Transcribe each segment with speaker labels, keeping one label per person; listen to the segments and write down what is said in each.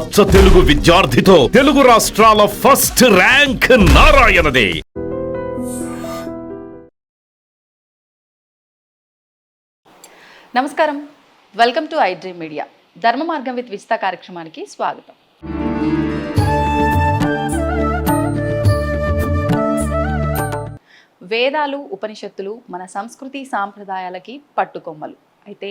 Speaker 1: అచ్చ తెలుగు విద్యార్థితో తెలుగు రాష్ట్రాల first rank నారాయణదే.
Speaker 2: నమస్కారం, welcome to I dream media. Dharma Margam with Vijitha కార్యక్రమానికి స్వాగతం. వేదాలు, ఉపనిషత్తులు మన సంస్కృతి సాంప్రదాయాలకి పట్టుకొమ్మలు. అయితే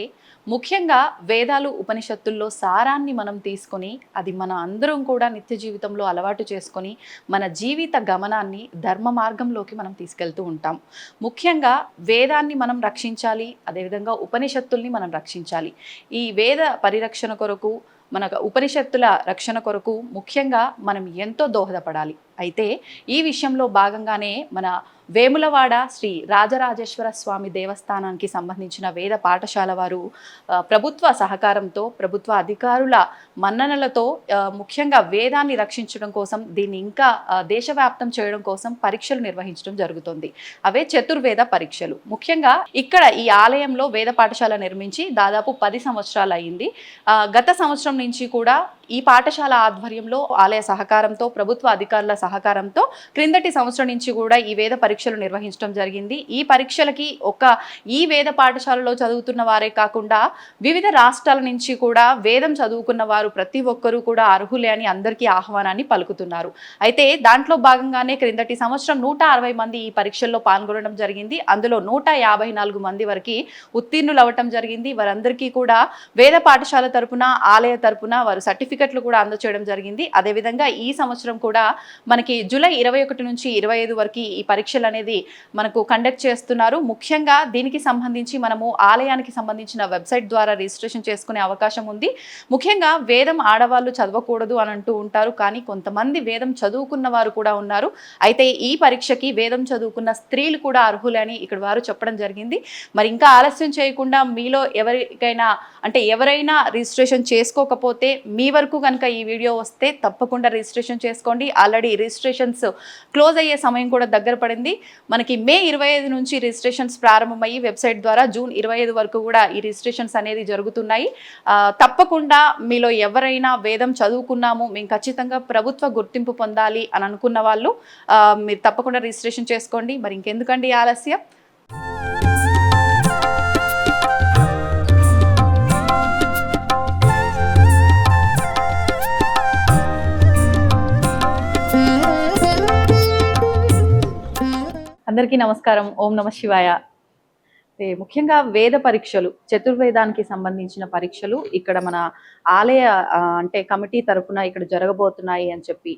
Speaker 2: ముఖ్యంగా వేదాలు, ఉపనిషత్తుల్లో సారాన్ని మనం తీసుకొని అది మన అందరం కూడా నిత్య జీవితంలో అలవాటు చేసుకొని మన జీవిత గమనాన్ని ధర్మ మార్గంలోకి మనం తీసుకెళ్తూ ఉంటాం. ముఖ్యంగా వేదాన్ని మనం రక్షించాలి, అదేవిధంగా ఉపనిషత్తుల్ని మనం రక్షించాలి. ఈ వేద పరిరక్షణ కొరకు, మన ఉపనిషత్తుల రక్షణ కొరకు ముఖ్యంగా మనం ఎంతో దోహదపడాలి. అయితే ఈ విషయంలో భాగంగానే మన వేములవాడ శ్రీ రాజరాజేశ్వర స్వామి దేవస్థానానికి సంబంధించిన వేద పాఠశాల వారు ప్రభుత్వ సహకారంతో, ప్రభుత్వ అధికారుల మన్ననలతో ముఖ్యంగా వేదాన్ని రక్షించడం కోసం, దీన్ని ఇంకా దేశవ్యాప్తం చేయడం కోసం పరీక్షలు నిర్వహించడం జరుగుతుంది. అవే చతుర్వేద పరీక్షలు. ముఖ్యంగా ఇక్కడ ఈ ఆలయంలో వేద పాఠశాల నిర్మించి దాదాపు 10 సంవత్సరాలు అయింది. గత సంవత్సరం నుంచి కూడా ఈ పాఠశాల ఆధ్వర్యంలో ఆలయ సహకారంతో, ప్రభుత్వ అధికారుల సహకారంతో క్రిందటి సంవత్సరం నుంచి కూడా ఈ వేద పరీక్షలు నిర్వహించడం జరిగింది. ఈ పరీక్షలకి ఈ వేద పాఠశాలలో చదువుతున్న వారే కాకుండా వివిధ రాష్ట్రాల నుంచి కూడా వేదం చదువుకున్న వారు ప్రతి ఒక్కరూ కూడా అర్హులే అని అందరికీ ఆహ్వానాన్ని పలుకుతున్నారు. అయితే దాంట్లో భాగంగానే క్రిందటి సంవత్సరం 160 మంది ఈ పరీక్షల్లో పాల్గొనడం జరిగింది. అందులో 154 మంది వరకు ఉత్తీర్ణులు అవ్వటం జరిగింది. వారందరికీ కూడా వేద పాఠశాల తరపున, ఆలయ తరపున వారు సర్టిఫికెట్లు కూడా అందచేయడం జరిగింది. అదేవిధంగా ఈ సంవత్సరం కూడా మనకి జూలై 21 నుంచి 25 వరకు ఈ పరీక్షలు అనేది మనకు కండక్ట్ చేస్తున్నారు. ముఖ్యంగా దీనికి సంబంధించి మనము ఆలయానికి సంబంధించిన వెబ్సైట్ ద్వారా రిజిస్ట్రేషన్ చేసుకునే అవకాశం ఉంది. ముఖ్యంగా వేదం ఆడవాళ్ళు చదవకూడదు అని అంటూ ఉంటారు, కానీ కొంతమంది వేదం చదువుకున్న వారు కూడా ఉన్నారు. అయితే ఈ పరీక్షకి వేదం చదువుకున్న స్త్రీలు కూడా అర్హులని ఇక్కడ వారు చెప్పడం జరిగింది. మరి ఇంకా ఆలస్యం చేయకుండా మీలో ఎవరైనా రిజిస్ట్రేషన్ చేసుకోకపోతే మీ వరకు కనుక ఈ వీడియో వస్తే తప్పకుండా రిజిస్ట్రేషన్ చేసుకోండి. ఆల్రెడీ రిజిస్ట్రేషన్స్ క్లోజ్ అయ్యే సమయం కూడా దగ్గర పడింది. మనకి మే 25 నుంచి రిజిస్ట్రేషన్స్ ప్రారంభమయ్యి వెబ్సైట్ ద్వారా జూన్ 25 వరకు కూడా ఈ రిజిస్ట్రేషన్స్ అనేది జరుగుతున్నాయి. తప్పకుండా మీలో ఎవరైనా వేదం చదువుకున్నాము, మేము ఖచ్చితంగా ప్రభుత్వ గుర్తింపు పొందాలి అని అనుకున్న వాళ్ళు మీరు తప్పకుండా రిజిస్ట్రేషన్ చేసుకోండి. మరి ఇంకెందుకండి ఆలస్యం? అందరికీ నమస్కారం. ఓం నమ శివాయ. ముఖ్యంగా వేద పరీక్షలు, చతుర్వేదానికి సంబంధించిన పరీక్షలు ఇక్కడ మన ఆలయ కమిటీ తరఫున ఇక్కడ జరగబోతున్నాయి అని చెప్పి,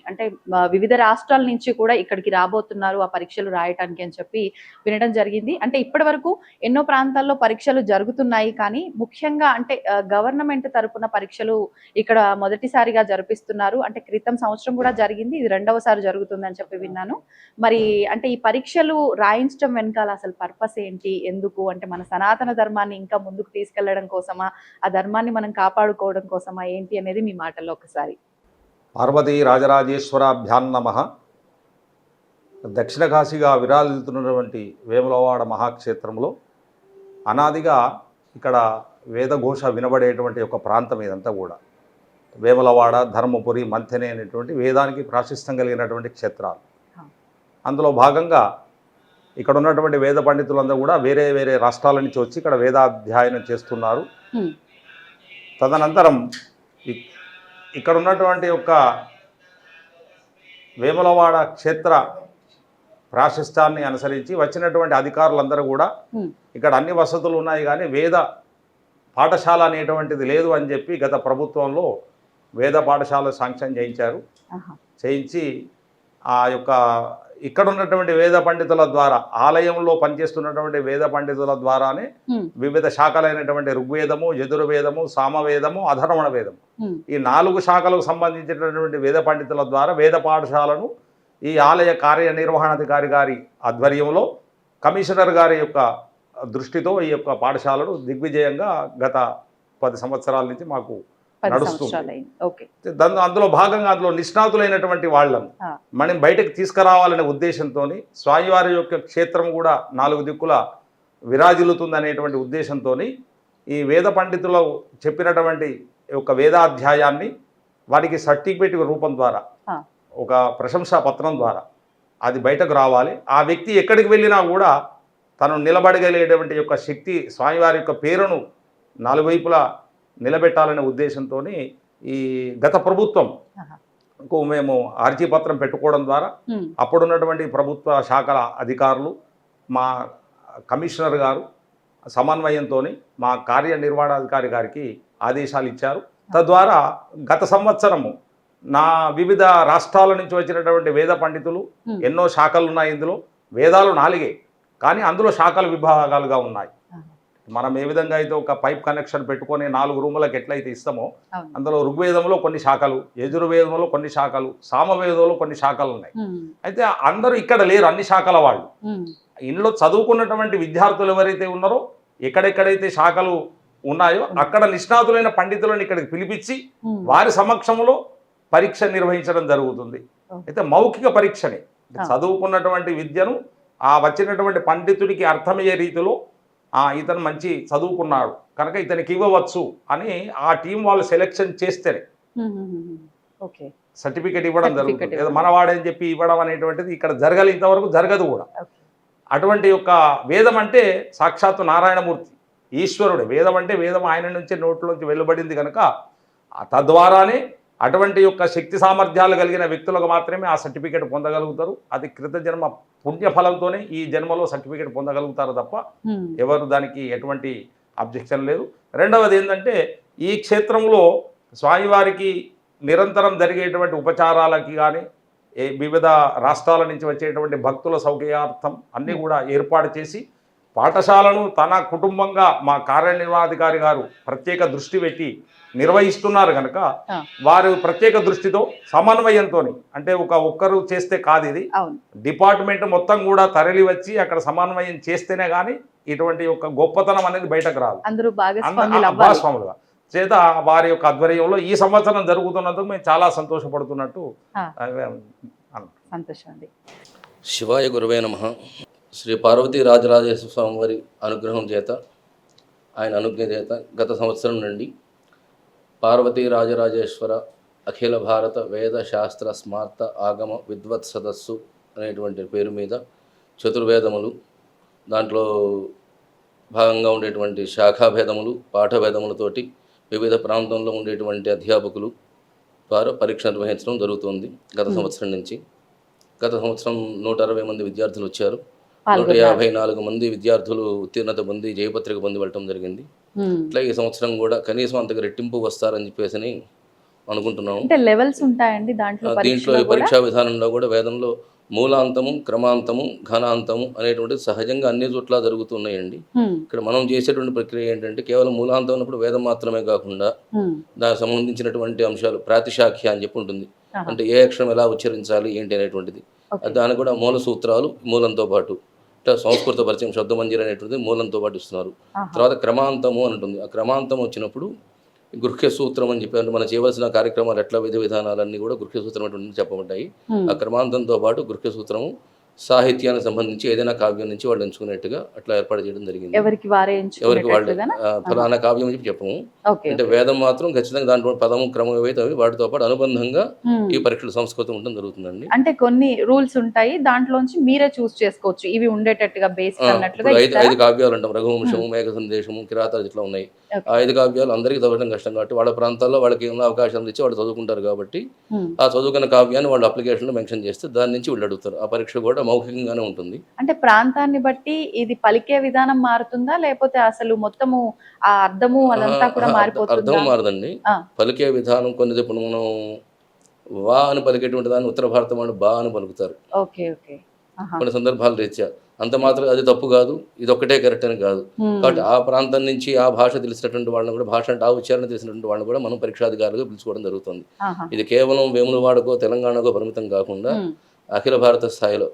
Speaker 2: వివిధ రాష్ట్రాల నుంచి కూడా ఇక్కడికి రాబోతున్నారు ఆ పరీక్షలు రాయటానికి అని చెప్పి వినడం జరిగింది. ఇప్పటి వరకు ఎన్నో ప్రాంతాల్లో పరీక్షలు జరుగుతున్నాయి, కానీ ముఖ్యంగా గవర్నమెంట్ తరఫున పరీక్షలు ఇక్కడ మొదటిసారిగా జరిపిస్తున్నారు. క్రితం సంవత్సరం కూడా జరిగింది, ఇది 2వసారి జరుగుతుంది అని చెప్పి విన్నాను. మరి ఈ పరీక్షలు రాయించడం వెనకాల అసలు పర్పస్ ఏంటి, ఎందుకు? మన సనాతన ధర్మాన్ని ఇంకా ముందుకు తీసుకెళ్లడం కోసమా, ఆ ధర్మాన్ని మనం కాపాడుకోవడం కోసమా, ఏంటి అనేది మీ మాటల్లో ఒకసారి.
Speaker 3: పార్వతీ రాజరాజేశ్వరాభ్యాం నమః. దక్షిణ కాశీగా విరాజిల్లుతున్నటువంటి వేములవాడ మహాక్షేత్రంలో అనాదిగా ఇక్కడ వేదఘోష వినబడేటువంటి ఒక ప్రాంతం ఇదంతా కూడా. వేములవాడ, ధర్మపురి, మంథెనే అనేటువంటి వేదానికి ప్రాశస్త్యం కలిగినటువంటి క్షేత్రాలు. అందులో భాగంగా ఇక్కడ ఉన్నటువంటి వేద పండితులందరూ కూడా వేరే వేరే రాష్ట్రాల నుంచి వచ్చి ఇక్కడ వేదాధ్యయనం చేస్తున్నారు. తదనంతరం ఇక్కడ ఉన్నటువంటి యొక్క వేములవాడ క్షేత్ర ప్రాశస్త్యాన్ని అనుసరించి వచ్చినటువంటి అధికారులందరూ కూడా ఇక్కడ అన్ని వసతులు ఉన్నాయి, కానీ వేద పాఠశాల అనేటువంటిది లేదు అని చెప్పి గత ప్రభుత్వంలో వేద పాఠశాల శాంక్షన్ చేయించి ఆ యొక్క ఇక్కడ ఉన్నటువంటి వేద పండితుల ద్వారా, ఆలయంలో పనిచేస్తున్నటువంటి వేద పండితుల ద్వారానే వివిధ శాఖలైనటువంటి ఋగ్వేదము, యజుర్వేదము, సామవేదము, అధర్వణ వేదము, ఈ 4 శాఖలకు సంబంధించినటువంటి వేద పండితుల ద్వారా వేద పాఠశాలను ఈ ఆలయ కార్యనిర్వహణాధికారి గారి ఆధ్వర్యంలో కమిషనర్ గారి యొక్క దృష్టితో ఈ యొక్క పాఠశాలను దిగ్విజయంగా గత 10 సంవత్సరాల నుంచి మాకు నడుస్తుంది. అందులో భాగంగా అందులో నిష్ణాతులైనటువంటి వాళ్ళను మనం బయటకు తీసుకురావాలనే ఉద్దేశంతో స్వామివారి యొక్క క్షేత్రం కూడా 4 దిక్కుల విరాజిల్లుతుంది అనేటువంటి ఉద్దేశంతో ఈ వేద పండితులు చెప్పినటువంటి యొక్క వేదాధ్యాయాన్ని వారికి సర్టిఫికేట్ రూపం ద్వారా
Speaker 2: ఆ.
Speaker 3: ఒక ప్రశంసా పత్రం ద్వారా అది బయటకు రావాలి. ఆ వ్యక్తి ఎక్కడికి వెళ్ళినా కూడా తను నిలబడగలిగేటువంటి యొక్క శక్తి స్వామివారి యొక్క పేరును నలువైపులా నిలబెట్టాలనే ఉద్దేశంతో ఈ గత ప్రభుత్వం
Speaker 2: ఆహా.
Speaker 3: మేము అర్జీ పత్రం పెట్టుకోవడం ద్వారా
Speaker 2: ఉమ్,
Speaker 3: అప్పుడున్నటువంటి ప్రభుత్వ శాఖల అధికారులు మా కమిషనర్ గారు సమన్వయంతో మా కార్యనిర్వహణాధికారి గారికి ఆదేశాలు ఇచ్చారు. తద్వారా గత సంవత్సరము నా వివిధ రాష్ట్రాల నుంచి వచ్చినటువంటి వేద పండితులు ఎన్నో శాఖలు ఉన్నాయి. ఇందులో వేదాలు 4 కానీ అందులో శాఖల విభాగాలుగా ఉన్నాయి. మనం ఏ విధంగా అయితే ఒక పైప్ కనెక్షన్ పెట్టుకొని 4 రూములకు ఎట్లయితే ఇస్తామో
Speaker 2: అవును.
Speaker 3: అందులో ఋగ్వేదంలో కొన్ని శాఖలు, యజుర్వేదంలో కొన్ని శాఖలు, సామవేదంలో కొన్ని శాఖలు ఉన్నాయి.
Speaker 2: ఉమ్,
Speaker 3: అయితే అందరూ ఇక్కడ లేరు, అన్ని శాఖల వాళ్ళు.
Speaker 2: ఉమ్,
Speaker 3: ఇందులో చదువుకున్నటువంటి విద్యార్థులు ఎవరైతే ఉన్నారో ఎక్కడెక్కడైతే శాఖలు ఉన్నాయో అక్కడ నిష్ణాతులైన పండితులను ఇక్కడికి పిలిపించి
Speaker 2: ఉమ్,
Speaker 3: వారి సమక్షంలో పరీక్ష నిర్వహించడం జరుగుతుంది. అయితే మౌఖిక పరీక్షని చదువుకున్నటువంటి విద్యను ఆ వచ్చినటువంటి పండితుడికి అర్థమయ్యే రీతిలో ఇతను మంచి చదువుకున్నాడు కనుక ఇతనికి ఇవ్వవచ్చు అని ఆ టీం వాళ్ళు సెలెక్షన్ చేస్తేనే
Speaker 2: ఉమ్, ఉమ్, ఉమ్, ఓకే.
Speaker 3: సర్టిఫికేట్ ఇవ్వడం
Speaker 2: Certificate
Speaker 3: జరుగుతుంది.
Speaker 2: ఇవ్వడం.
Speaker 3: మనవాడని చెప్పి ఇవ్వడం అనేటువంటిది ఇక్కడ జరగాలి, ఇంతవరకు జరగదు కూడా.
Speaker 2: ఓకే.
Speaker 3: అటువంటి యొక్క వేదం అంటే సాక్షాత్తు నారాయణమూర్తి ఈశ్వరుడు. వేదం అంటే వేదం ఆయన నుంచి నోట్లోంచి వెలువడింది కనుక తద్వారానే అటువంటి యొక్క శక్తి సామర్థ్యాలు కలిగిన వ్యక్తులకు మాత్రమే ఆ సర్టిఫికేట్ పొందగలుగుతారు. అది కృతజన్మ పుణ్యఫలంతోనే ఈ జన్మలో సర్టిఫికేట్ పొందగలుగుతారు తప్ప
Speaker 2: ఉమ్,
Speaker 3: ఎవరు దానికి ఎటువంటి అబ్జెక్షన్ లేదు. రెండవది ఏంటంటే ఈ క్షేత్రంలో స్వామివారికి నిరంతరం జరిగేటువంటి ఉపచారాలకి కానీ వివిధ రాష్ట్రాల నుంచి వచ్చేటువంటి భక్తుల సౌకర్యార్థం అన్నీ కూడా ఏర్పాటు చేసి పాఠశాలను తన కుటుంబంగా మా కార్యనిర్వహణాధికారి గారు ప్రత్యేక దృష్టి పెట్టి నిర్వహిస్తున్నారు కనుక వారు ప్రత్యేక దృష్టితో సమన్వయంతో, అంటే ఒక్కరు చేస్తే కాదు, ఇది
Speaker 2: అవును.
Speaker 3: డిపార్ట్మెంట్ మొత్తం కూడా తరలి వచ్చి అక్కడ సమన్వయం చేస్తేనే కానీ ఇటువంటి యొక్క గొప్పతనం అనేది బయటకు రాదు.
Speaker 2: అందరూ భాగస్వాములు అవ్వాలి.
Speaker 3: భాగస్వాములుగా చేత వారి యొక్క ఆధ్వర్యంలో ఈ సంవత్సరం జరుగుతున్నందుకు మేము చాలా సంతోషపడుతున్నట్టు
Speaker 2: సంతోషం అండి.
Speaker 4: శివాయ గురువే నమః. శ్రీ పార్వతీ రాజరాజేశ్వర స్వామి వారి అనుగ్రహం చేత, ఆయన అనుజ్ఞ చేత గత సంవత్సరం నుండి పార్వతీ రాజరాజేశ్వర అఖిల భారత వేద శాస్త్ర స్మార్త ఆగమ విద్వత్ సదస్సు అనేటువంటి పేరు మీద చతుర్వేదములు, దాంట్లో భాగంగా ఉండేటువంటి శాఖాభేదములు, పాఠభేదములతోటి వివిధ ప్రాంతంలో ఉండేటువంటి అధ్యాపకులు ద్వారా పరీక్ష నిర్వహించడం జరుగుతుంది. గత సంవత్సరం నుంచి గత సంవత్సరం 160 మంది విద్యార్థులు వచ్చారు. 154 మంది విద్యార్థులు ఉత్తీర్ణత పొంది జయపత్రిక పొంది వెళ్ళటం జరిగింది. ఇట్లా ఈ సంవత్సరం కూడా కనీసం అంతకు రెట్టింపు వస్తారని చెప్పేసి అనుకుంటున్నాము.
Speaker 2: అంటే లెవెల్స్ ఉంటాయండి దీంట్లో
Speaker 4: ఈ పరీక్షా విధానంలో కూడా వేదంలో మూలాంతము, క్రమాంతము, ఘనాంతము అనేటువంటి సహజంగా అన్ని చోట్ల జరుగుతున్నాయండి. ఇక్కడ మనం చేసేటువంటి ప్రక్రియ ఏంటంటే కేవలం మూలాంతం ఉన్నప్పుడు వేదం మాత్రమే కాకుండా దానికి సంబంధించినటువంటి అంశాలు ప్రాతిశాఖ్య అని చెప్పి ఉంటుంది. అంటే ఏ అక్షరం ఎలా ఉచ్చరించాలి ఏంటి అనేటువంటిది, దానికి కూడా మూల సూత్రాలు మూలంతో పాటు, ఇట్లా సంస్కృత పరిచయం శబ్దమంజరి అనేటువంటిది మూలంతో పాటు ఇస్తున్నారు. తర్వాత క్రమాంతము అని ఉంటుంది. ఆ క్రమాంతం వచ్చినప్పుడు గృహ్య సూత్రం అని చెప్పి, అంటే మనం చేయవలసిన కార్యక్రమాలు ఎట్లా విధి విధానాలన్నీ కూడా గృహ్య సూత్రం అటువంటి చెప్పబడ్డాయి. ఆ క్రమాంతంతో పాటు గృహ్య సూత్రము సాహిత్యానికి సంబంధించి ఏదైనా కావ్యం నుంచి వాళ్ళు ఎంచుకునేట్టుగా అట్లా ఏర్పాటు చేయడం జరిగింది.
Speaker 2: ఎవరికి వాళ్ళు
Speaker 4: ఫలానా కావ్యం అని చెప్పము. అంటే వేదం మాత్రం ఖచ్చితంగా దాంట్లో పదము క్రమం ఏవైతే అవి వాటితో పాటు అనుబంధంగా ఈ పరీక్షలు సంస్కృతం ఉండడం జరుగుతుందండి.
Speaker 2: అంటే కొన్ని రూల్స్ ఉంటాయి, దాంట్లోంచి మీరే చూస్ చేసుకోవచ్చు ఇవి ఉండేటట్టుగా బేసిక్ అన్నట్లుగా.
Speaker 4: 5 కావ్యాలు అంటాం, రఘువంశము, మేఘ సందేశము, కిరాతాలు ఇట్లా ఉన్నాయి. ఆ 5 కావ్యాలు అందరికీ చదవడం కష్టం కాబట్టి వాళ్ళ ప్రాంతాల్లో వాళ్ళకి ఏమైనా అవకాశం ఇచ్చి వాళ్ళు చదువుకుంటారు కాబట్టి ఆ చదువుకున్న కావ్యాన్ని వాళ్ళు అప్లికేషన్లో మెన్షన్ చేస్తే దాని నుంచి వీళ్ళు అడుగుతారు. ఆ పరీక్ష కూడా మౌఖికంగానే ఉంటుంది.
Speaker 2: అంటే ప్రాంతాన్ని బట్టి ఇది పలికే విధానం మారుతుందా, లేకపోతే అసలు మొత్తము ఆ అర్థము అదంతా కూడా మారిపోతుందా?
Speaker 4: అర్థం మారదండి, పలికే విధానం కొన్ని. ఇప్పుడు మనం వా అని పలికేటువంటి దాన్ని ఉత్తర భారతం వాళ్ళు బా అని పలుకుతారు. కొన్ని సందర్భాలు రీత్యా అంత మాత్రం అది తప్పు కాదు, ఇది ఒక్కటే కరెక్ట్ అని కాదు. కాబట్టి ఆ ప్రాంతం నుంచి ఆ భాష తెలిసినటువంటి వాళ్ళని కూడా, భాష అంటే ఆ ఉచ్చారణ తెలిసినటువంటి వాళ్ళని కూడా మనం పరీక్షాధికారులుగా పిలుచుకోవడం జరుగుతుంది. ఇది కేవలం వేములవాడకో తెలంగాణకో పరిమితం కాకుండా అఖిల భారత స్థాయిలో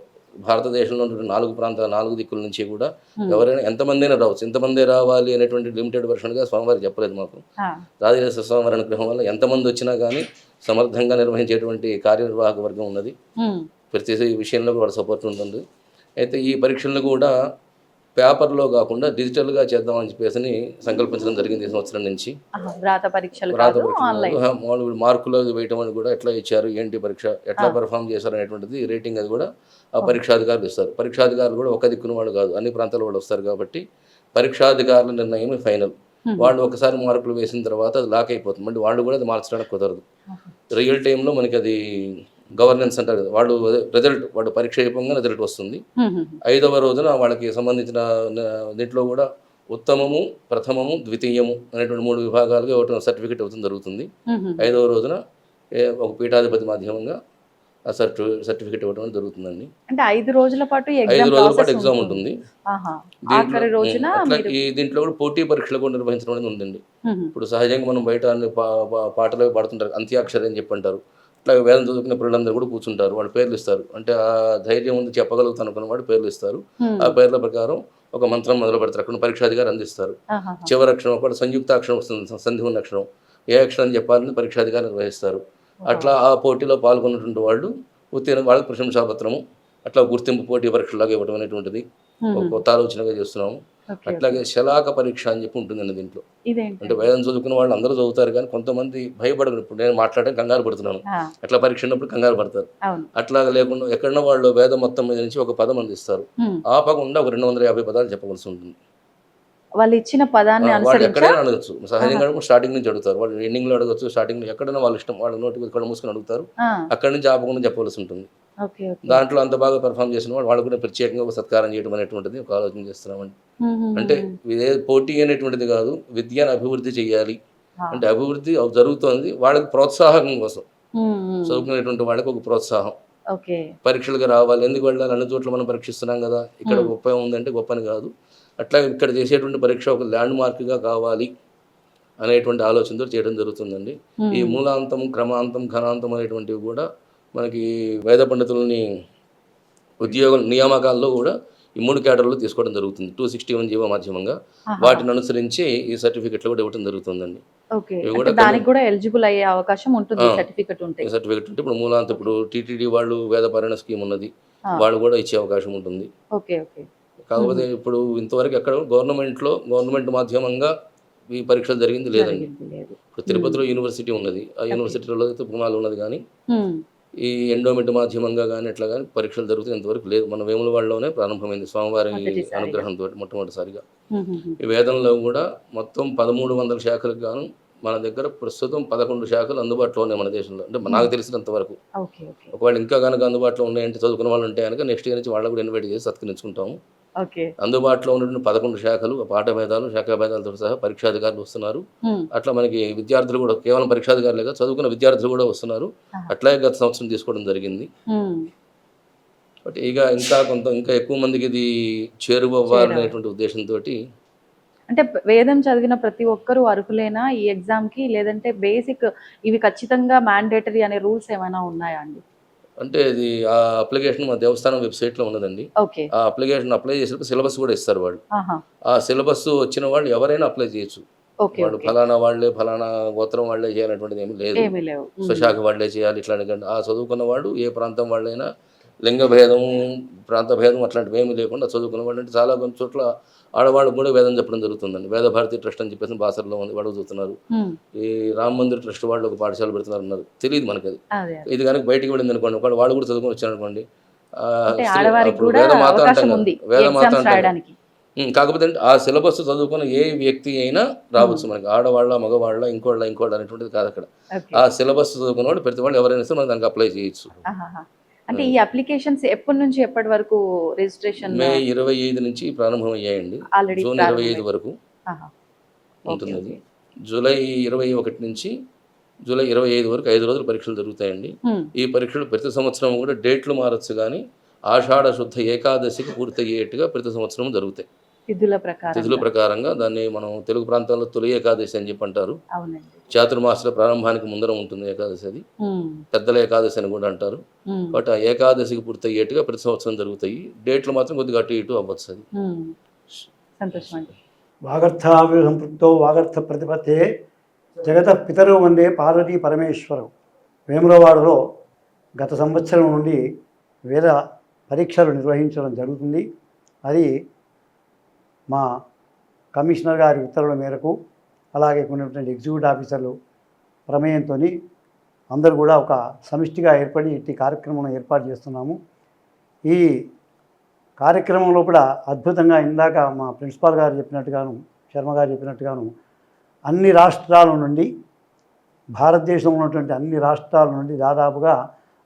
Speaker 4: భారతదేశంలో ఉన్న 4 ప్రాంతాల 4 దిక్కుల నుంచి కూడా ఎవరైనా ఎంతమందైనా రావచ్చు. ఎంతమంది రావాలి అనేటువంటి లిమిటెడ్ వర్షన్గా స్వామివారికి చెప్పలేదు మాకు. రాజరాజేశ్వర స్వామివారి అనుగ్రహం వల్ల ఎంతమంది వచ్చినా కానీ సమర్థంగా నిర్వహించేటువంటి కార్యనిర్వాహక వర్గం ఉన్నది. ప్రతి విషయంలో కూడా సపోర్ట్ ఉంటుంది. అయితే ఈ పరీక్షలను కూడా పేపర్లో కాకుండా డిజిటల్గా చేద్దామని చెప్పేసి సంకల్పించడం జరిగింది ఈ సంవత్సరం నుంచి.
Speaker 2: వ్రాత పరీక్షలు
Speaker 4: వ్రాత
Speaker 2: కాదు,
Speaker 4: పరీక్షలు
Speaker 2: ఆన్లైన్.
Speaker 4: మామూలు మార్కులు వేయటం అని కూడా ఎట్లా ఇచ్చారు, ఏంటి పరీక్ష ఎట్లా పెర్ఫామ్ చేశారు అనేటువంటిది రేటింగ్ అది కూడా ఆ పరీక్షాధికారులు ఇస్తారు. పరీక్షాధికారులు కూడా ఒక దిక్కున వాళ్ళు కాదు, అన్ని ప్రాంతాల వాళ్ళు వస్తారు కాబట్టి పరీక్షాధికారుల నిర్ణయమే ఫైనల్. వాళ్ళు ఒకసారి మార్కులు వేసిన తర్వాత అది లాక్ అయిపోతుంది, మళ్ళీ వాళ్ళు కూడా అది మార్చడానికి కుదరదు. రియల్ టైంలో మనకి అది గవర్నెన్స్ అంటారు కదా, వాళ్ళు రిజల్ట్ వాడు పరీక్ష అయిపోగానే రిజల్ట్ వస్తుంది. 5వ రోజున వాళ్ళకి సంబంధించిన దీంట్లో కూడా ఉత్తమము, ప్రథమము, ద్వితీయము అనేటువంటి 3 విభాగాలుగా ఒకటి సర్టిఫికేట్ అవుతుంది జరుగుతుంది. 5వ రోజున ఒక పీఠాధిపతి మాధ్యమంగా ఆ సర్టిఫికేట్ ఇవ్వడం జరుగుతుందండి.
Speaker 2: అంటే 5 రోజుల పాటు
Speaker 4: 5 రోజుల పాటు ఎగ్జామ్ ఉంటుంది. దీంట్లో కూడా పోటీ పరీక్షలు కూడా నిర్వహించడం అనేది ఉందండి. ఇప్పుడు సహజంగా మనం బయట అన్ని పాటలు పాడుతుంటారు, అంత్యాక్షరి అని చెప్పి అంటారు. అట్లా వేదం చదువుకునే పిల్లలందరూ కూడా కూర్చుంటారు, వాళ్ళు పేర్లు ఇస్తారు. అంటే ఆ ధైర్యం ఉంది చెప్పగలుగుతాను అనుకున్న వాడు పేర్లు ఇస్తారు. ఆ పేర్ల ప్రకారం ఒక మంత్రం మొదలు పెడతారు, అక్కడ పరీక్షాధికారి అందిస్తారు. చివరి అక్షరం ఒకటి సంయుక్తాక్షరం వస్తుంది, సంధి ఉన్న అక్షరం, ఏ అక్షరం చెప్పాలని పరీక్షాధికారి నిర్వహిస్తారు. అట్లా ఆ పోటీలో పాల్గొన్నటువంటి వాళ్ళు ఉత్తీర్ణ వాళ్ళకి ప్రశంసాపత్రము, అట్లా గుర్తింపు పోటీ పరీక్షలాగా ఇవ్వడం అనేటువంటిది ఒక కొత్త ఆలోచనగా చేస్తున్నాము. అట్లాగే శలాక పరీక్ష అని చెప్పి ఉంటుందండి దీంట్లో. అంటే వేదం చదువుకున్న వాళ్ళు అందరూ చదువుతారు, కానీ కొంతమంది భయపడరు. ఇప్పుడు నేను మాట్లాడడం కంగారు పడుతున్నాను, అట్లా పరీక్ష ఉన్నప్పుడు కంగారు పడతారు. అట్లా లేకుండా ఎక్కడన్నా వాళ్ళు వేదం మొత్తం మీద నుంచి ఒక పదం అందిస్తారు, ఆపకుండా ఒక 250 పదాలు చెప్పవలసి ఉంటుంది.
Speaker 2: వాళ్ళు ఇచ్చిన పదాన్ని
Speaker 4: వాళ్ళు ఎక్కడైనా అడగచ్చు, సహజంగా స్టార్టింగ్ నుంచి అడుగుతారు, వాళ్ళు ఎండింగ్ లో అడగచ్చు, స్టార్టింగ్ ఎక్కడైనా వాళ్ళ ఇష్టం, వాళ్ళ నోటికి ఇక్కడ మూసుకొని అడుగుతారు, అక్కడి నుంచి ఆపకుండా చెప్పవలసి ఉంటుంది. దాంట్లో అంత బాగా పెర్ఫామ్ చేసిన వాళ్ళు కూడా ప్రత్యేకంగా ఒక సత్కారం చేయడం అనేటువంటిది ఒక ఆలోచన చేస్తున్నామండి. అంటే ఇదే పోటీ అనేటువంటిది కాదు, విద్యను అభివృద్ధి చేయాలి అంటే అభివృద్ధి జరుగుతోంది, వాళ్ళకి ప్రోత్సాహం కోసం, చదువుకునేటువంటి వాళ్ళకి ఒక ప్రోత్సాహం, పరీక్షలుగా రావాలి, ఎందుకు వెళ్ళాలి, అన్ని చోట్ల మనం పరీక్షిస్తున్నాం కదా, ఇక్కడ గొప్ప ఉందంటే గొప్పని కాదు, అట్లా ఇక్కడ చేసేటువంటి పరీక్ష ఒక ల్యాండ్ మార్క్గా కావాలి అనేటువంటి ఆలోచనతో చేయడం జరుగుతుందండి. ఈ మూలాంతం, క్రమాంతం, ఘనాంతం అనేటువంటివి కూడా మనకి వేద పండితులని ఉద్యోగ నియామకాల్లో కూడా ఈ 3 కేటర్లు తీసుకోవడం జరుగుతుంది. 261 జీవో మాధ్యమంగా వాటిని అనుసరించి ఈ సర్టిఫికెట్లు కూడా ఇవ్వడం జరుగుతుందండి.
Speaker 2: దానికి కూడా ఎలిజిబుల్ అయ్యే అవకాశం ఉంటుంది సర్టిఫికెట్ ఉంటే.
Speaker 4: ఇప్పుడు మూలాంతం, ఇప్పుడు టీటీడీ వాళ్ళు వేద పారాయణ స్కీమ్ ఉన్నది, వాళ్ళు కూడా ఇచ్చే అవకాశం ఉంటుంది. కాకపోతే ఇప్పుడు ఇంతవరకు ఎక్కడ గవర్నమెంట్ మాధ్యమంగా ఈ పరీక్షలు జరిగింది లేదండి. ఇప్పుడు తిరుపతిలో యూనివర్సిటీ ఉన్నది, ఆ యూనివర్సిటీలో అయితే పునాలు ఉన్నది, కానీ ఈ ఎండోమెంట్ మాధ్యమంగా కానీ ఎట్లా కానీ పరీక్షలు జరుగుతాయి ఇంతవరకు లేదు. మన వేములవాడలోనే ప్రారంభమైంది స్వామివారి అనుగ్రహంతో మొట్టమొదటిసారిగా. ఈ వేదంలో కూడా మొత్తం 1300 శాఖలకు గాను మన దగ్గర ప్రస్తుతం 11 శాఖలు అందుబాటులో ఉన్నాయి మన దేశంలో, అంటే నాకు తెలిసినంత వరకు. ఒకవేళ ఇంకా కనుక అందుబాటులో ఉన్నాయంటే చదువుకున్న వాళ్ళు ఉంటే కనుక నెక్స్ట్ ఇయర్ నుంచి వాళ్ళకు కూడా ఇన్వైట్ చేసి సత్కరించుకుంటాము. అందుబాటులో ఉన్నటువంటి 11 శాఖలు, పాఠ భేదాలు, శాఖా భేదాలతో సహా పరీక్షాధికారులు వస్తున్నారు. అట్లా మనకి విద్యార్థులు కూడా కేవలం పరీక్షాధికారులే కాదు, చదువుకున్న విద్యార్థులు కూడా వస్తున్నారు. అట్లాగే గత సంవత్సరం తీసుకోవడం జరిగింది. బట్ ఇక ఇంకా ఎక్కువ మందికి ఇది చేరువవ్వాలనేటువంటి ఉద్దేశంతో.
Speaker 2: అంటే వేదం చదివిన ప్రతి ఒక్కరూ అర్హులేనా ఈ ఎగ్జామ్కి, లేదంటే బేసిక్ ఇవి ఖచ్చితంగా మ్యాండేటరీ అనే రూల్స్ ఏమైనా ఉన్నాయా అండి?
Speaker 4: అంటే ఇది ఆ అప్లికేషన్ మా దేవస్థానం వెబ్సైట్లో ఉన్నదండి. ఆ అప్లికేషన్ అప్లై చేసినప్పుడు సిలబస్ కూడా ఇస్తారు వాళ్ళు. ఆ సిలబస్ వచ్చిన వాళ్ళు ఎవరైనా అప్లై చేయొచ్చు. వాళ్ళు ఫలానా వాళ్ళే, ఫలానా గోత్రం వాళ్ళే చేయాలనేటువంటిది ఏమీ లేదు, స్వశాఖ వాళ్ళే చేయాలి ఇట్లాంటి. ఆ చదువుకున్న వాళ్ళు ఏ ప్రాంతం వాళ్ళైనా, లింగ భేదం, ప్రాంత భేదం అట్లాంటివి ఏమీ లేకుండా చదువుకున్న వాళ్ళు. అంటే చాలా కొన్ని చోట్ల ఆడవాళ్ళకు కూడా వేదం చెప్పడం జరుగుతుందండి. వేద భారతి ట్రస్ట్ అని చెప్పేసి బాసర్లో ఉంది, వాళ్ళు చదువుతున్నారు. ఈ రామ మందిర్ ట్రస్ట్ వాళ్ళు ఒక పాఠశాల పెడుతున్నారు అన్నారు, తెలియదు మనకి అది. ఇది కనుక బయటికి వెళ్ళింది అనుకోండి, ఒకళ్ళు వాళ్ళు కూడా చదువుకొని వచ్చారు అనుకోండి, వేదమాత అంటాం కదా, వేదమాత అంటాం. కాకపోతే ఆ సిలబస్ చదువుకున్న ఏ వ్యక్తి అయినా రావచ్చు మనకి, ఆడవాళ్ళ, మగవాళ్ళ, ఇంకోళ్ళ అనేటువంటిది కాదు అక్కడ. ఆ సిలబస్ చదువుకున్న వాళ్ళు ప్రతి వాళ్ళు ఎవరైనా సరే మనం దానికి అప్లై చేయొచ్చు.
Speaker 2: అంటే ఈ అప్లికేషన్స్ ఎప్పటి నుంచి ఎప్పటి వరకు రిజిస్ట్రేషన్?
Speaker 4: మే 25 నుంచి ప్రారంభం అయ్యాయండి, జూన్ 25 వరకు ఉంటుంది. జూలై 21 నుంచి జూలై 25 వరకు 5 రోజులు పరీక్షలు జరుగుతాయండి. ఈ పరీక్షలు ప్రతి సంవత్సరం కూడా డేట్లు మారచ్చు, కానీ ఆషాఢ శుద్ధ ఏకాదశికి పూర్తయ్యేట్టుగా ప్రతి సంవత్సరం జరుగుతాయి తిథుల ప్రకారంగా. దాన్ని మనం తెలుగు ప్రాంతాల్లో తొలి ఏకాదశి అని చెప్పి అంటారు. చాతుర్మాస ప్రారంభానికి ముందర ఉంటుంది ఏకాదశి, అది పెద్దల ఏకాదశి అని కూడా అంటారు. బట్ ఆ ఏకాదశికి పూర్తయ్యేట్టుగా ప్రతి సంవత్సరం జరుగుతాయి. డేట్లు మాత్రం కొద్దిగా అటు ఇటు అవ్వచ్చు. అది
Speaker 5: వాగర్థాభి సంపృక్తో వాగర్థ ప్రతిపత్తే జగత పితరు వందే పార్వతీ పరమేశ్వరం. వేములవాడలో గత సంవత్సరం నుండి వేద పరీక్షలు నిర్వహించడం జరుగుతుంది. అది మా కమిషనర్ గారి ఉత్తర్వుల మేరకు అలాగే ఉన్నటువంటి ఎగ్జిక్యూటివ్ ఆఫీసర్లు ప్రమేయంతో అందరూ కూడా ఒక సమిష్టిగా ఏర్పడి ఇట్టి కార్యక్రమం ఏర్పాటు చేస్తున్నాము. ఈ కార్యక్రమంలో కూడా అద్భుతంగా ఇందాక మా ప్రిన్సిపాల్ గారు చెప్పినట్టుగాను, శర్మ గారు చెప్పినట్టుగాను, అన్ని రాష్ట్రాల నుండి, భారతదేశంలో ఉన్నటువంటి అన్ని రాష్ట్రాల నుండి దాదాపుగా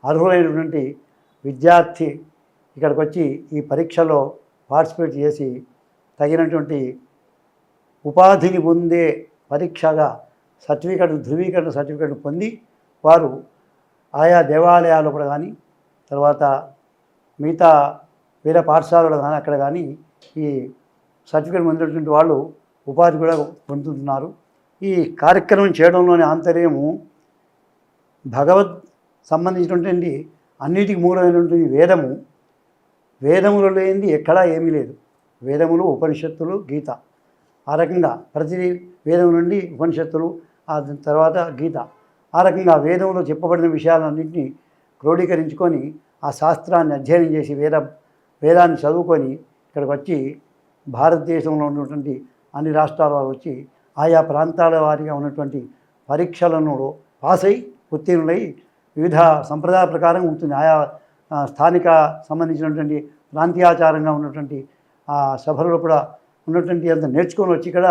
Speaker 5: అర్హులైనటువంటి విద్యార్థి ఇక్కడికి వచ్చి ఈ పరీక్షలో పార్టిసిపేట్ చేసి తగినటువంటి ఉపాధిని పొందే పరీక్షగా ధృవీకరణ సర్టిఫికెట్ పొంది వారు ఆయా దేవాలయాలు కూడా కానీ తర్వాత మిగతా వేరే పాఠశాలలో కానీ అక్కడ కానీ ఈ సర్టిఫికెట్ పొందినటువంటి వాళ్ళు ఉపాధి కూడా పొందుతున్నారు. ఈ కార్యక్రమం చేయడంలోని ఆంతర్యము భగవద్ సంబంధించినటువంటి అన్నిటికీ మూలమైనటువంటి వేదములు లేనిది ఎక్కడా ఏమీ లేదు. వేదములు, ఉపనిషత్తులు, గీత, ఆ రకంగా ప్రతి వేదం నుండి ఉపనిషత్తులు, ఆ తర్వాత గీత, ఆ రకంగా వేదంలో చెప్పబడిన విషయాలన్నింటినీ క్రోడీకరించుకొని ఆ శాస్త్రాన్ని అధ్యయనం చేసి వేదాన్ని చదువుకొని ఇక్కడికి వచ్చి భారతదేశంలో ఉన్నటువంటి అన్ని రాష్ట్రాల వారు వచ్చి ఆయా ప్రాంతాల వారిగా ఉన్నటువంటి పరీక్షలను పాస్ అయి ఉత్తీర్ణులై వివిధ సంప్రదాయ ప్రకారం ఉంటుంది. ఆయా స్థానిక సంబంధించినటువంటి ప్రాంతీయాచారంగా ఉన్నటువంటి ఆ సభలో కూడా ఉన్నటువంటి అంత నేర్చుకొని వచ్చి ఇక్కడ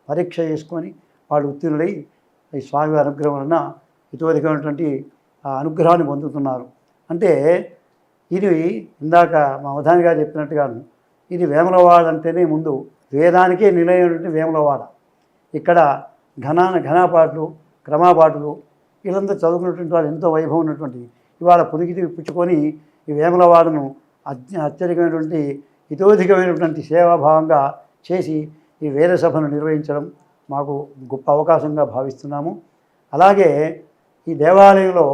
Speaker 5: పరీక్ష చేసుకొని వాళ్ళు ఉత్తీర్ణులై ఈ స్వామి అనుగ్రహం వలన ఇతోధికమైనటువంటి అనుగ్రహాన్ని పొందుతున్నారు. అంటే ఇది ఇందాక మా అవధాని గారు చెప్పినట్టుగాను ఇది వేములవాడ అంటేనే ముందు వేదానికే నిలయమైనటువంటి వేములవాడ. ఇక్కడ ఘనాపాటలు, క్రమాపాటలు వీళ్ళంతా చదువుకున్నటువంటి వాళ్ళు ఎంతో వైభవం ఉన్నటువంటి ఇవాళ పులికి పుచ్చుకొని ఈ వేములవాడను అత్యధికమైనటువంటి ఇతోధికమైనటువంటి సేవాభావంగా చేసి ఈ వేద సభను నిర్వహించడం మాకు గొప్ప అవకాశంగా భావిస్తున్నాము. అలాగే ఈ దేవాలయంలో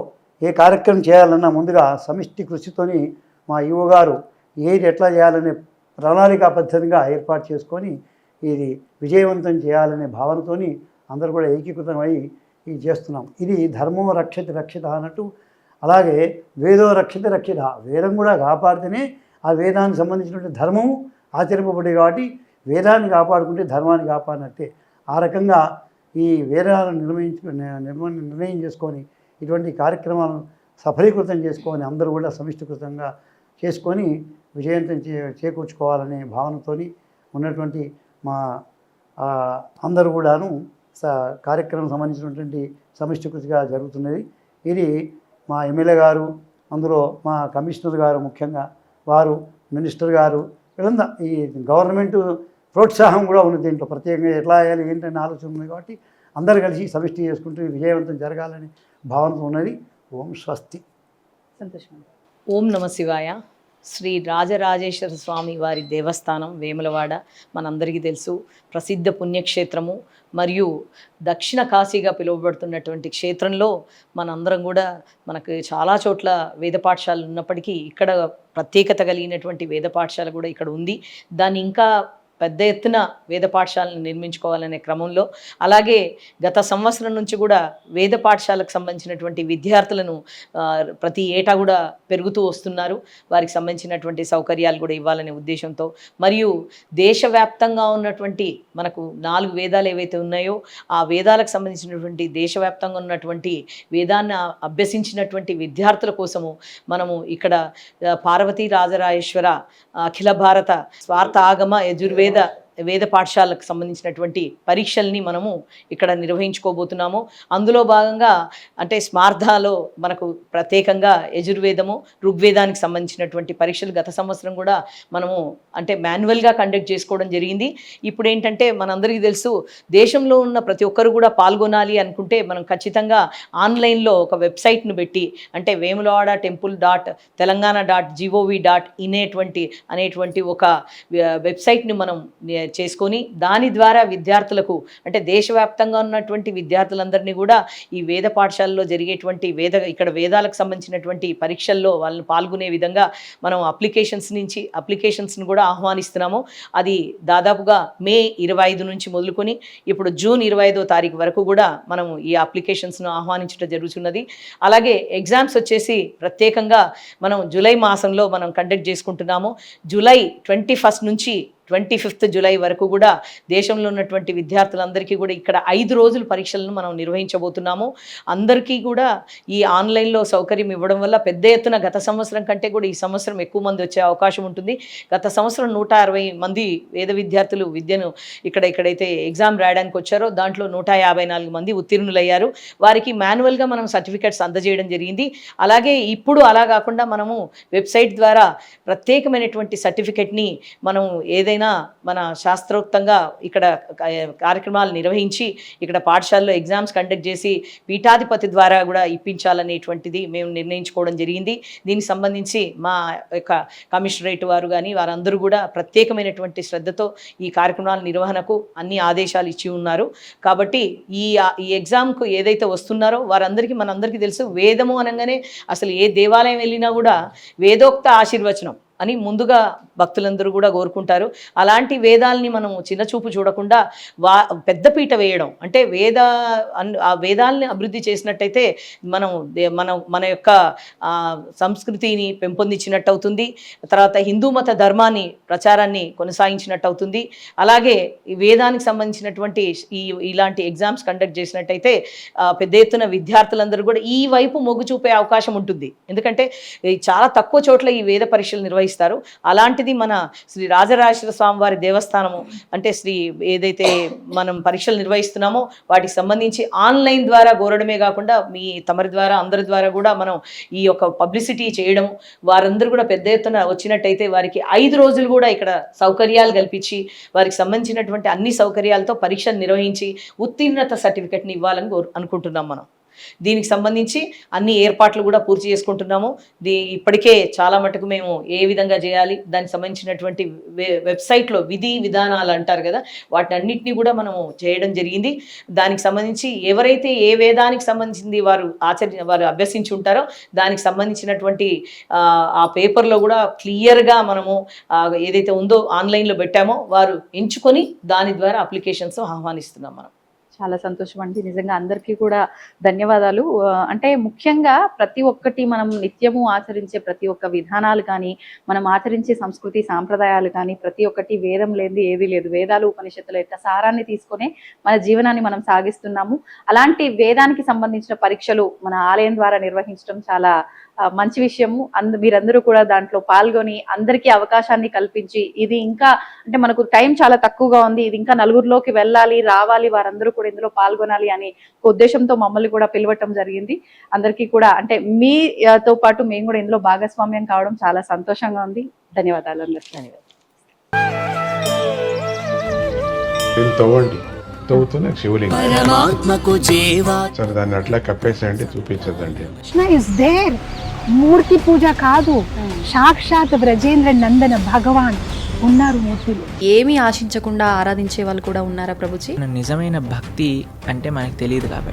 Speaker 5: ఏ కార్యక్రమం చేయాలన్నా ముందుగా సమిష్టి కృషితోని మా ఈవో గారు ఏది ఎట్లా చేయాలనే ప్రణాళికా పద్ధతిగా ఏర్పాటు చేసుకొని ఇది విజయవంతం చేయాలనే భావనతోని అందరూ కూడా ఏకీకృతమై ఇది చేస్తున్నాం. ఇది ధర్మో రక్షతి రక్షిత అన్నట్టు, అలాగే వేదో రక్షిత రక్షిత, వేదం కూడా కాపాడితేనే ఆ వేదానికి సంబంధించినటువంటి ధర్మము ఆచరింపబడి కాబట్టి వేదాన్ని కాపాడుకుంటే ధర్మాన్ని కాపాడినట్టే. ఆ రకంగా ఈ వేదాలను నిర్ణయం చేసుకొని ఇటువంటి కార్యక్రమాలను సఫలీకృతం చేసుకొని అందరూ కూడా సమిష్టికృతంగా చేసుకొని విజయవంతం చేకూర్చుకోవాలనే భావనతో ఉన్నటువంటి మా అందరూ కూడాను కార్యక్రమం సంబంధించినటువంటి సమిష్టికృతిగా జరుగుతున్నది. ఇది మా ఎమ్మెల్యే గారు, అందులో మా కమిషనర్ గారు, ముఖ్యంగా వారు, మినిస్టర్ గారు, వీళ్ళంతా ఈ గవర్నమెంట్ ప్రోత్సాహం కూడా ఉన్నది. దీంట్లో ప్రత్యేకంగా ఎట్లా చేయాలి ఏంటనే ఆలోచన ఉంది కాబట్టి అందరూ కలిసి సమిష్టి చేసుకుంటూ విజయవంతం జరగాలని భావనతో ఉన్నది. ఓం స్వస్తి.
Speaker 2: సంతోషం.
Speaker 6: ఓం నమ శివాయ. శ్రీ రాజరాజేశ్వర స్వామి వారి దేవస్థానం వేములవాడ మనందరికీ తెలుసు, ప్రసిద్ధ పుణ్యక్షేత్రము మరియు దక్షిణ కాశీగా పిలువబడుతున్నటువంటి క్షేత్రంలో మనందరం కూడా మనకు చాలా చోట్ల వేద పాఠశాలలు ఉన్నప్పటికీ ఇక్కడ ప్రత్యేకత కలిగినటువంటి వేద పాఠశాల కూడా ఇక్కడ ఉంది. దాన్ని ఇంకా పెద్ద ఎత్తున వేద పాఠశాలను నిర్మించుకోవాలనే క్రమంలో, అలాగే గత సంవత్సరం నుంచి కూడా వేద పాఠశాలకు సంబంధించినటువంటి విద్యార్థులను ప్రతి ఏటా కూడా పెరుగుతూ వస్తున్నారు. వారికి సంబంధించినటువంటి సౌకర్యాలు కూడా ఇవ్వాలనే ఉద్దేశంతో, మరియు దేశవ్యాప్తంగా ఉన్నటువంటి మనకు 4 వేదాలు ఏవైతే ఉన్నాయో ఆ వేదాలకు సంబంధించినటువంటి దేశవ్యాప్తంగా ఉన్నటువంటి వేదాన్ని అభ్యసించినటువంటి విద్యార్థుల కోసము మనము ఇక్కడ పార్వతీ రాజరాజేశ్వర అఖిల భారత స్వార్థ ఆగమ యజుర్వేద వేద పాఠశాలకు సంబంధించినటువంటి పరీక్షల్ని మనము ఇక్కడ నిర్వహించుకోబోతున్నాము. అందులో భాగంగా అంటే స్మార్థాలో మనకు ప్రత్యేకంగా యజుర్వేదము, ఋగ్వేదానికి సంబంధించినటువంటి పరీక్షలు గత సంవత్సరం కూడా మనము అంటే మాన్యువల్గా కండక్ట్ చేసుకోవడం జరిగింది. ఇప్పుడు ఏంటంటే మనందరికీ తెలుసు, దేశంలో ఉన్న ప్రతి ఒక్కరు కూడా పాల్గొనాలి అనుకుంటే మనం ఖచ్చితంగా ఆన్లైన్లో ఒక వెబ్సైట్ను పెట్టి, అంటే వేములవాడ temple.telangana.gov.in అనేటువంటి ఒక వెబ్సైట్ని మనం చేసుకొని దాని ద్వారా విద్యార్థులకు అంటే దేశవ్యాప్తంగా ఉన్నటువంటి విద్యార్థులందరినీ కూడా ఈ వేద పాఠశాలలో జరిగేటువంటి ఇక్కడ వేదాలకు సంబంధించినటువంటి పరీక్షల్లో వాళ్ళని పాల్గొనే విధంగా మనం అప్లికేషన్స్ని కూడా ఆహ్వానిస్తున్నాము. అది దాదాపుగా మే 25 నుంచి మొదలుకొని ఇప్పుడు జూన్ 25వ తారీఖు వరకు కూడా మనము ఈ అప్లికేషన్స్ను ఆహ్వానించడం జరుగుతున్నది. అలాగే ఎగ్జామ్స్ వచ్చేసి ప్రత్యేకంగా మనం జూలై మాసంలో మనం కండక్ట్ చేసుకుంటున్నాము. జూలై 21 నుంచి 25 జూలై వరకు కూడా దేశంలో ఉన్నటువంటి విద్యార్థులందరికీ కూడా ఇక్కడ 5 రోజులు పరీక్షలను మనం నిర్వహించబోతున్నాము. అందరికీ కూడా ఈ ఆన్లైన్లో సౌకర్యం ఇవ్వడం వల్ల పెద్ద ఎత్తున గత సంవత్సరం కంటే కూడా ఈ సంవత్సరం ఎక్కువ మంది వచ్చే అవకాశం ఉంటుంది. గత సంవత్సరం 160 మంది వేద విద్యార్థులు విద్యను ఇక్కడైతే ఎగ్జామ్ రాయడానికి వచ్చారో దాంట్లో 154 మంది ఉత్తీర్ణులయ్యారు. వారికి మాన్యువల్గా మనం సర్టిఫికెట్స్ అందజేయడం జరిగింది. అలాగే ఇప్పుడు అలా కాకుండా మనము వెబ్సైట్ ద్వారా ప్రత్యేకమైనటువంటి సర్టిఫికెట్ని మనం ఏదైనా మన శాస్త్రోక్తంగా ఇక్కడ కార్యక్రమాలు నిర్వహించి ఇక్కడ పాఠశాలలో ఎగ్జామ్స్ కండక్ట్ చేసి పీఠాధిపతి ద్వారా కూడా ఇప్పించాలనేటువంటిది మేము నిర్ణయించుకోవడం జరిగింది. దీనికి సంబంధించి మా యొక్క కమిషనరేట్ వారు కానీ వారందరూ కూడా ప్రత్యేకమైనటువంటి శ్రద్ధతో ఈ కార్యక్రమాల నిర్వహణకు అన్ని ఆదేశాలు ఇచ్చి ఉన్నారు. కాబట్టి ఈ ఎగ్జామ్కు ఏదైతే వస్తున్నారో వారందరికీ మనందరికీ తెలుసు, వేదము అనగానే అసలు ఏ దేవాలయం వెళ్ళినా కూడా వేదోక్త ఆశీర్వచనం అని ముందుగా భక్తులందరూ కూడా కోరుకుంటారు. అలాంటి వేదాలని మనం చిన్నచూపు చూడకుండా పెద్దపీట వేయడం అంటే ఆ వేదాలని అభివృద్ధి చేసినట్టయితే మన యొక్క సంస్కృతిని పెంపొందించినట్టు అవుతుంది. తర్వాత హిందూ మత ధర్మాన్ని ప్రచారాన్ని కొనసాగించినట్టు అవుతుంది. అలాగే ఈ వేదానికి సంబంధించినటువంటి ఇలాంటి ఎగ్జామ్స్ కండక్ట్ చేసినట్టయితే పెద్ద ఎత్తున విద్యార్థులందరూ కూడా ఈ వైపు మొగ్గు చూపే అవకాశం ఉంటుంది. ఎందుకంటే చాలా తక్కువ చోట్ల ఈ వేద పరీక్షలు నిర్వహిస్తారు. అలాంటిది మన శ్రీ రాజరాజేశ్వర స్వామి వారి దేవస్థానము అంటే ఏదైతే మనం పరీక్షలు నిర్వహిస్తున్నామో వాటికి సంబంధించి ఆన్లైన్ ద్వారా కోరడమే కాకుండా తమరి ద్వారా అందరి ద్వారా కూడా మనం ఈ యొక్క పబ్లిసిటీ చేయడం, వారందరూ కూడా పెద్ద ఎత్తున వచ్చినట్టయితే వారికి 5 రోజులు కూడా ఇక్కడ సౌకర్యాలు కల్పించి వారికి సంబంధించినటువంటి అన్ని సౌకర్యాలతో పరీక్షలు నిర్వహించి ఉత్తీర్ణత సర్టిఫికెట్ని ఇవ్వాలని అనుకుంటున్నాం మనం. దీనికి సంబంధించి అన్ని ఏర్పాట్లు కూడా పూర్తి చేసుకుంటున్నాము. ఇప్పటికే చాలా మటుకు మేము ఏ విధంగా చేయాలి దానికి సంబంధించినటువంటి వెబ్సైట్లో విధి విధానాలు అంటారు కదా, వాటిని అన్నింటినీ కూడా మనము చేయడం జరిగింది. దానికి సంబంధించి ఎవరైతే ఏ వేదానికి సంబంధించింది వారు అభ్యసించి ఉంటారో దానికి సంబంధించినటువంటి ఆ పేపర్లో కూడా క్లియర్గా మనము ఏదైతే ఉందో ఆన్లైన్లో పెట్టామో వారు ఎంచుకొని దాని ద్వారా అప్లికేషన్స్ ఆహ్వానిస్తున్నాం మనం.
Speaker 2: చాలా సంతోషం అండి, నిజంగా అందరికీ కూడా ధన్యవాదాలు. అంటే ముఖ్యంగా ప్రతి ఒక్కటి మనం నిత్యము ఆచరించే ప్రతి ఒక్క విధానాలు కానీ మనం ఆచరించే సంస్కృతి సాంప్రదాయాలు కానీ ప్రతి ఒక్కటి వేదం లేనిది ఏది లేదు. వేదాలు ఉపనిషత్తుల యొక్క సారాన్ని తీసుకొని మన జీవనాన్ని మనం సాగిస్తున్నాము. అలాంటి వేదానికి సంబంధించిన పరీక్షలు మన ఆలయం ద్వారా నిర్వహించడం చాలా మంచి విషయము. మీరందరూ కూడా దాంట్లో పాల్గొని అందరికీ అవకాశాన్ని కల్పించి ఇది ఇంకా అంటే మనకు టైం చాలా తక్కువగా ఉంది, ఇది ఇంకా నలుగురిలోకి వెళ్ళాలి రావాలి, వారందరూ కూడా ఇందులో పాల్గొనాలి అనే ఉద్దేశంతో మమ్మల్ని కూడా పిలవటం జరిగింది. అందరికీ కూడా అంటే మీతో పాటు మేము కూడా ఇందులో భాగస్వామ్యం కావడం చాలా సంతోషంగా ఉంది. ధన్యవాదాలు అందరికీ.
Speaker 7: తవ్వుతున్న శివలింగం సరే దాన్ని అట్లా కప్పేసేయండి, చూపించదండి.
Speaker 8: కృష్ణ ఇస్ దేర్, మూర్తి పూజ కాదు, సాక్షాత్ బ్రజేంద్ర నందన భగవాన్ ఉన్నారు మూర్తిలో.
Speaker 2: ఏమీ ఆశించకుండా ఆరాధించే వాళ్ళు కూడా ఉన్నారా ప్రభుజీ?
Speaker 9: నిజమైన భక్తి అంటే మనకు తెలియదు కాబట్టి